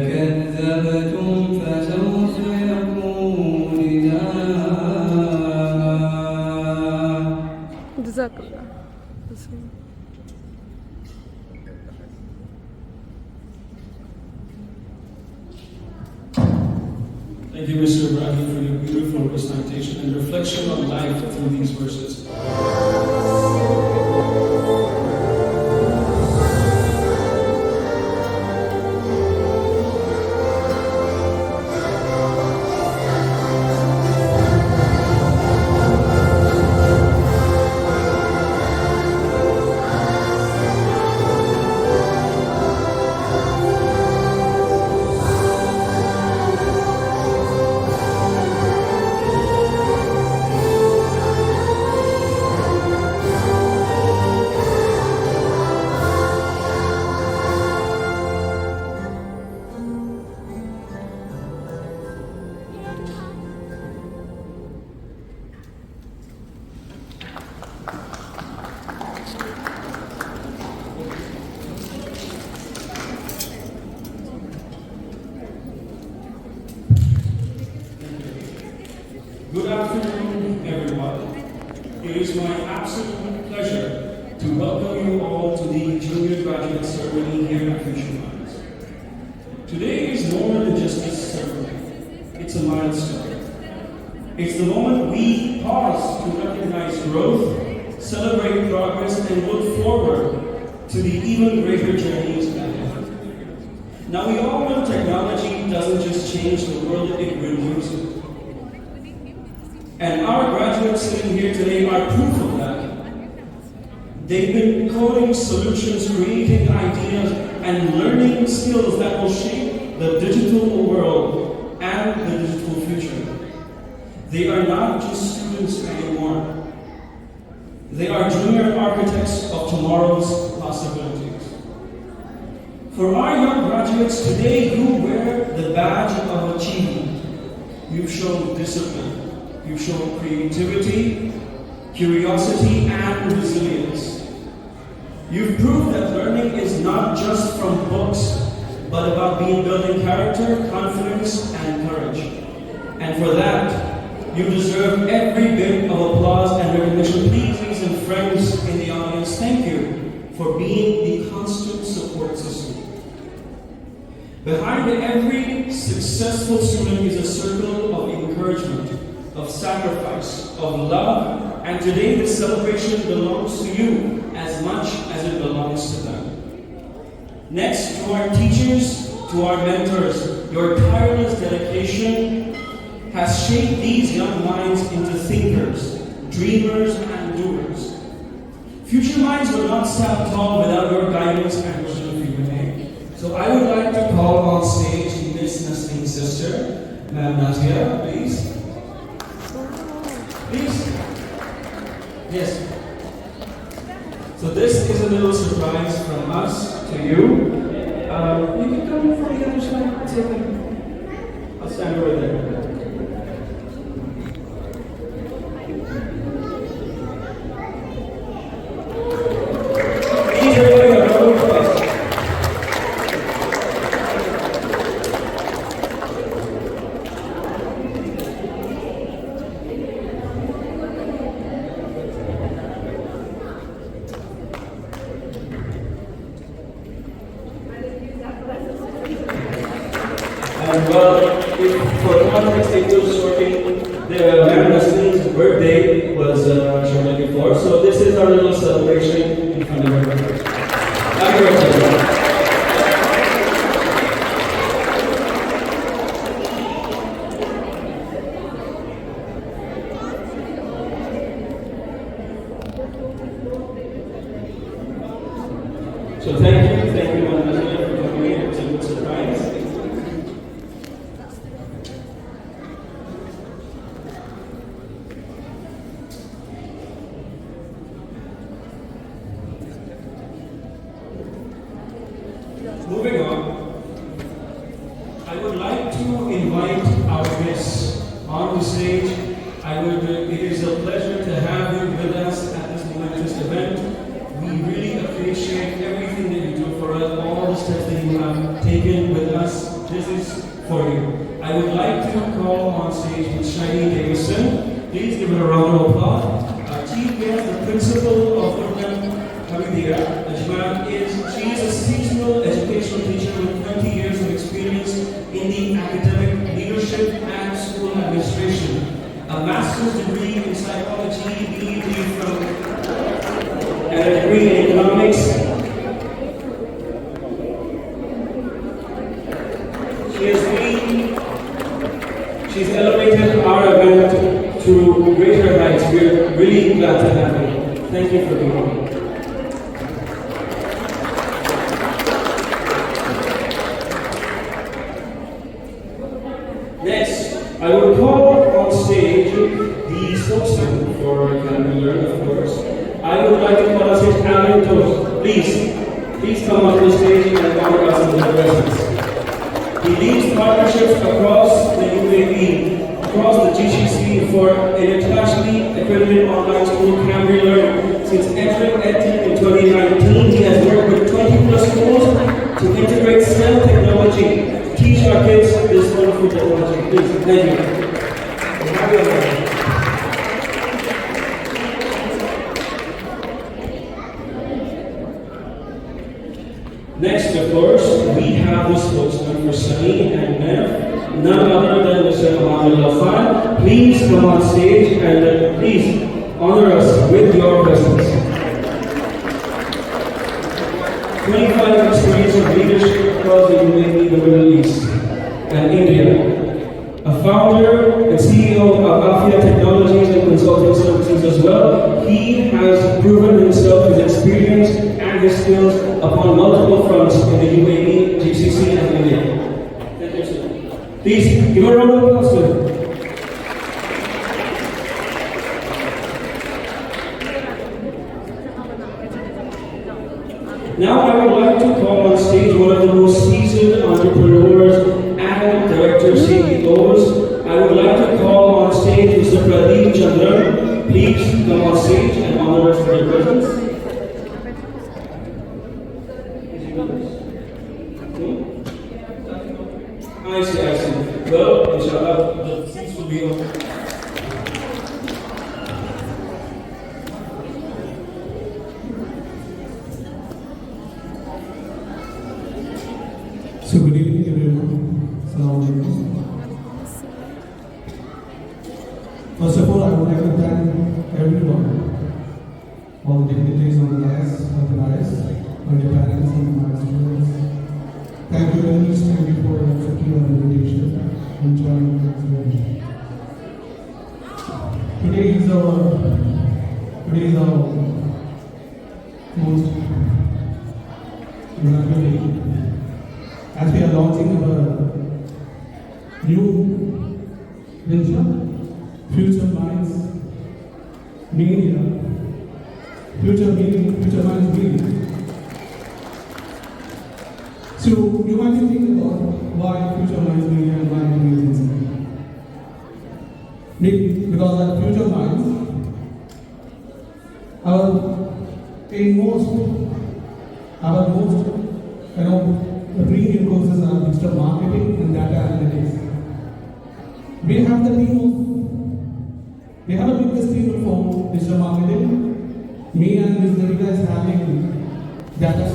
كذبتم فسوف يكون لزاما. جزاك الله. Thank you, Mr. Ibrahim, for your beautiful recitation and reflection on life through these verses. Good afternoon, everyone. It is my absolute pleasure to welcome you all to the junior graduate ceremony here at Future Minds. Today is more than just a ceremony. It's a milestone. It's the moment we pause to recognize growth, celebrate progress, and look forward to the even greater journeys ahead. Now, we all know technology doesn't just change the world, it renews it. And our graduates sitting here today are proof of that. They've been coding solutions, creating ideas, and learning skills that will shape the digital world and the digital future. They are not just students anymore. They are junior architects of tomorrow's possibilities. For our young graduates, today you wear the badge of achievement. You've shown discipline. You've shown creativity, curiosity, and resilience. You've proved that learning is not just from books, but about building character, confidence, and courage. And for that, you deserve every bit of applause and recognition. Please, ladies and friends in the audience, thank you for being the constant support system. Behind every successful student is a circle of encouragement, of sacrifice, of love, and today this celebration belongs to you as much as it belongs to them. Next, to our teachers, to our mentors, your tireless dedication has shaped these young minds into thinkers, dreamers, and doers. Future Minds will not stand tall without your guidance and vision for your name. So I would like to call on stage Miss Nasreen's sister, Ma'am Nazia, please. Please? Yes. So this is a little surprise from us to you. You can come from the other side. It's okay. I'll stand over there. Please, everybody, a round of applause. And well, if for context, it was shorting, the Madam Nasreen's birthday was shortly before, so this is our little celebration in front of everyone. Happy birthday. So thank you, Madam Nasreen, for coming in. It's a good surprise. Moving on, I would like to invite our guests on the stage. It is a pleasure to have you with us at this momentous event. We really appreciate everything that you do for us, all the steps that you have taken with us this is for you. I would like to call on stage Ms. Shiny Davison. Please give her a round of applause. Our chief guest, the principal of Urban Hamidia Ajman, she is a seasonal educational teacher with 20 years of experience in the academic leadership and school administration. A master's degree in psychology, BEd from, and a degree in economics. She's elevated our event to greater heights. We're really glad to have you. Thank you for being here. Next, I will call on stage the spokesman for Can We Learn, of course. I would like to call on stage Alan Toast. Please come onto the stage and honor us with your presence. He leads partnerships across the UAE, across the GCC for an internationally accredited online school, Can We Learn. Since entering EdTech in 2019, he has worked with 20 plus schools to integrate STEM technology to teach our kids this wonderful technology. Please, thank you. Next, of course, we have the spokesman for Sunny and MEF, none other than Mr. Mohammed Lafan. Please come on stage and please honor us with your presence. 25 experience of leadership across the UAE, the Middle East, and India. A founder and CEO of Afia Technologies and Consulting Services as well. He has proven himself, his experience and his skills upon multiple fronts in the UAE, GCC, and India. Thank you, sir. Please give a round of applause to him. Now I would like to call on stage one of the most seasoned entrepreneurs and director CEOs. I would like to call on stage Mr. Pradeep Chandran. Please come on stage and honor us with your presence. I see. Well, inshallah, the seats will be open. So good evening everyone. Assalamu alaikum. First of all, I would like to thank everyone, all the dignitaries on the dais, my dear parents and my students. Thank you very much. Thank you for accepting our invitation and joining us today. Today is our most remarkable day, as we are launching our new venture, Future Minds Media. Future Minds Media. So you might be thinking about why Future Minds Media and why doing this. Because at Future Minds, our most premium courses are digital marketing and data analytics. We have a biggest team for digital marketing. Me and Ms. Devika is having data.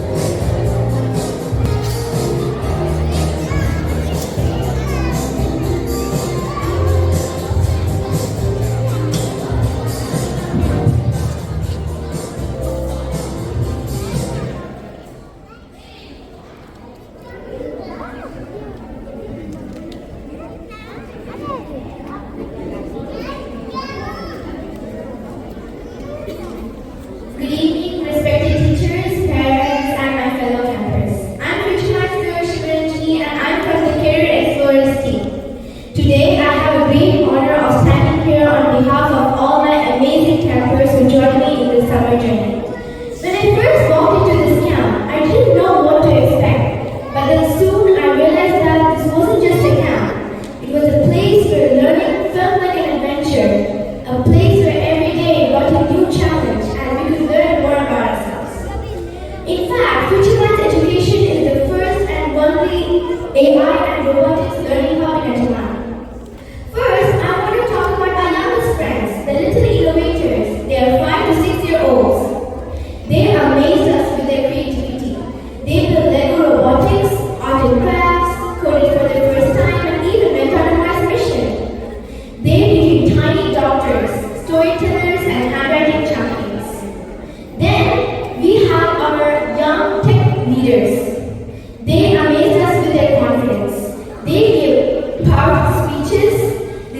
Good evening, respected teachers, parents, and my fellow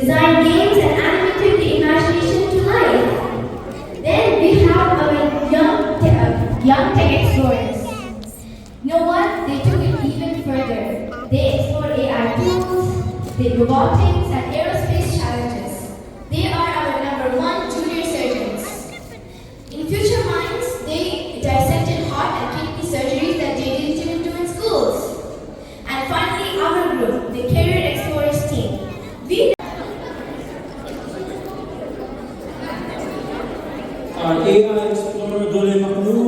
design games and animated the imagination to life. Then we have our young tech explorers. You know what? They took it even further. They explored AI tools, the robotics and aerospace challenges. They are our number one junior surgeons. In Future Minds, they dissected heart and kidney surgeries that they didn't even do in schools. And finally, our group, the Career Explorers team. We Our AI explorer Dole Maknoon.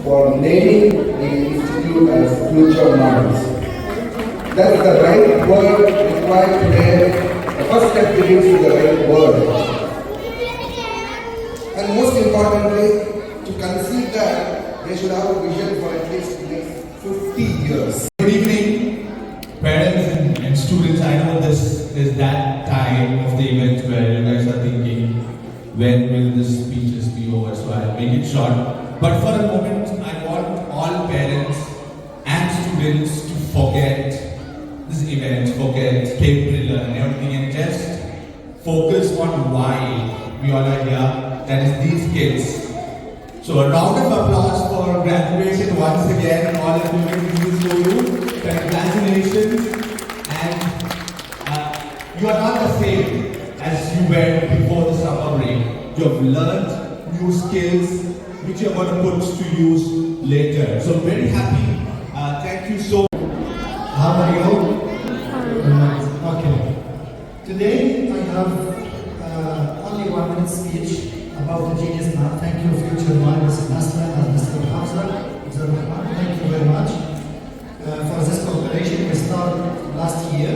For naming the institute as Future Minds. That's the right word required today. The first step begins with the right word. And most importantly, to conceive that they should have a vision for at least the next 50 years. Good evening, parents and students. I know this is that time of the event where you guys are thinking, when will this speeches be over? So I'll make it short. But for a moment, I want all parents and students to forget this event, forget Cambridge and everything, and just focus on why we all are here. That is these kids. So a round of applause for graduation once again. All of you, this is for you. Congratulations. And you are not the same as you were before the summer break. You have learned new skills which you are going to put to use later. So very happy. Thank you so much. How are you? Okay. Today I have only 1 minute speech about the Genius Map. Thank you, Future Minds, Mr. Naslan and Mr. Hamza. Thank you very much for this cooperation. We started last year,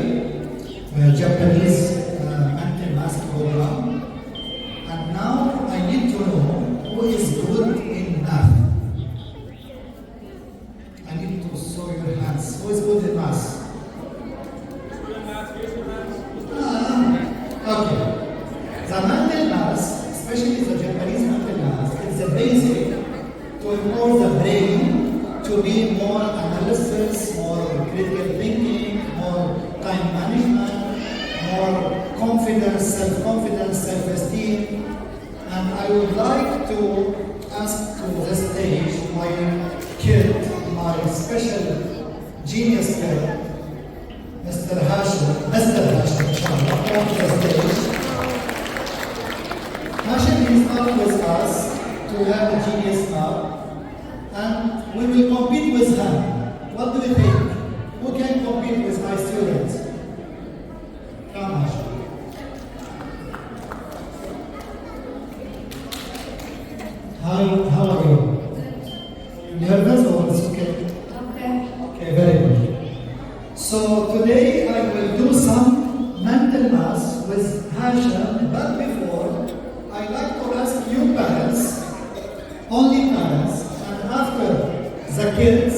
Japanese mental math program. And now I need to know who is good in math. I need to show your hands. Who is good in math? Okay. The mental math, especially the Japanese mental math, is the basic to improve the brain to be more analysis, more critical thinking, more time management, more confidence, self-confidence, self-esteem. And I would like to ask to the stage my kid, my special genius kid, Mr. Hashim, inshallah, come to the stage. Hashim is not with us to have a genius map, and we will compete with him. What do you think? Who can compete with my students? Come, Hashim. How are you? Nervous or it's okay? okay. Okay, very good. So today I will do some mental math with Hashim, but before I like to ask you parents, only parents, and after the kids,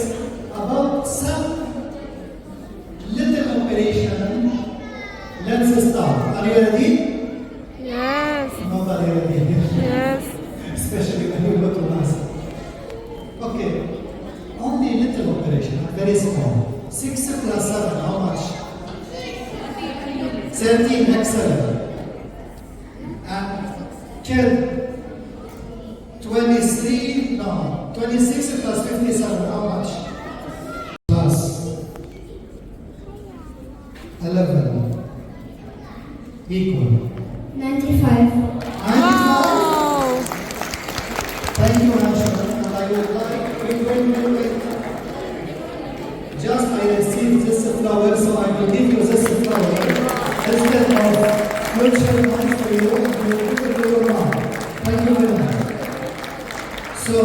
about some little operation. Let's start. Are you ready? Yes. Nobody ready. Yes. Especially when you go to mass. Okay, only little operation, very small. 6 plus 7, how much? 13, excellent. And kid, 26 plus 57, how much? Plus 11 equal. 95. 95. Thank you, Hashim, and I would like, wait. Just I received this flower, so I will give you this flower. Instead of Future Minds for you, I will give it to your mom. Thank you very much. So,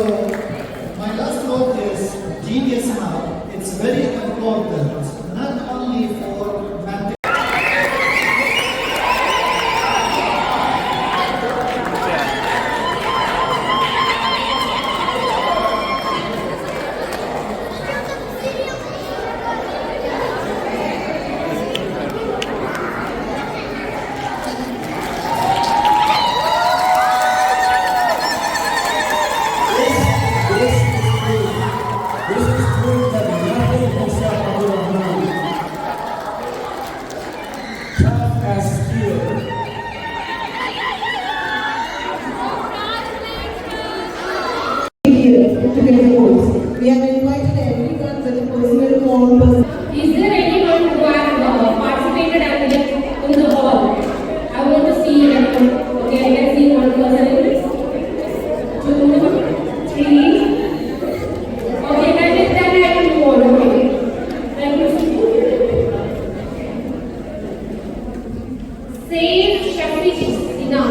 my last quote is Genius Map. It's very important, not only for mathematics. to get the votes. We have invited everyone with a personal phone. Is there anyone who has participated and in the hall? I want to see everyone. Okay, I can see one person. 2, 3. Okay, then I can move on. Okay. Then Saif Shafiq Sinan.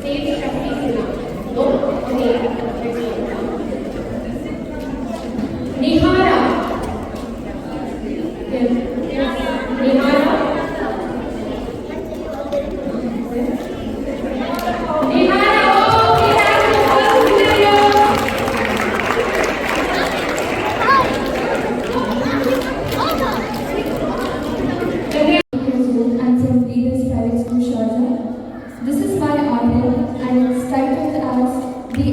Saif Shafiq Sinan. No? Okay. Nihara. I'm from Leaders Private School, Sharjah. This is my article and it's titled as The